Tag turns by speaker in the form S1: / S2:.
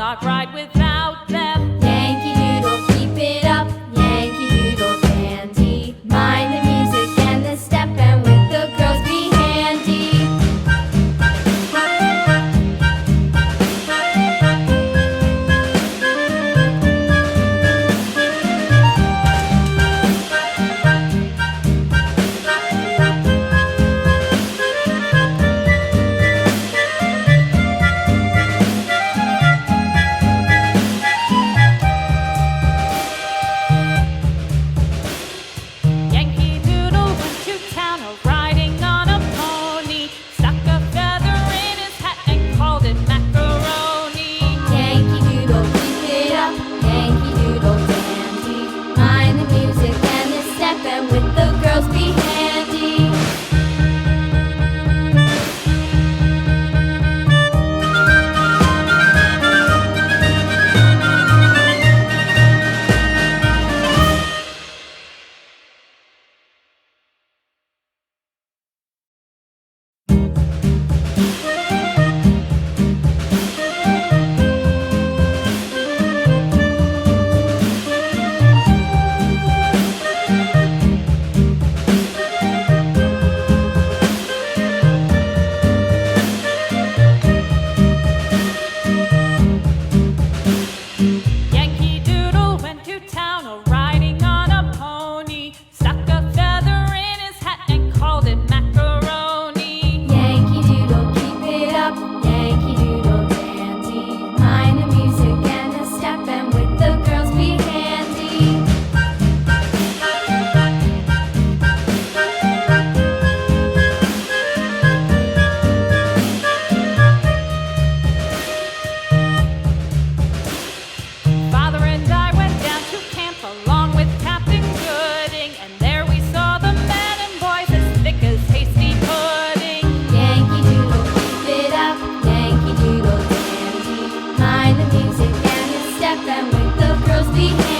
S1: not right without them.
S2: Yankee Doodle, keep it up, Yankee Doodle dandy. Mind the music and the step, and with the girls be handy.
S1: Yankee Doodle went to town riding on a pony, stuck a feather in his hat and called it macaroni.
S2: Yankee Doodle, keep it up, Yankee Doodle dandy. Mind the music and the step, and with the girls be handy.
S1: Yankee Doodle went to town riding on a pony, stuck a feather in his hat and called it macaroni.
S2: Yankee Doodle, keep it up, Yankee Doodle dandy. Mind the music and the step, and with the girls be handy.
S1: Father and I went down to camp along with Captain Gooding, and there we saw the men and boys as thick as hasty pudding.
S2: Yankee Doodle, keep it up, Yankee Doodle dandy. Mind the music and the step, and with the girls be handy.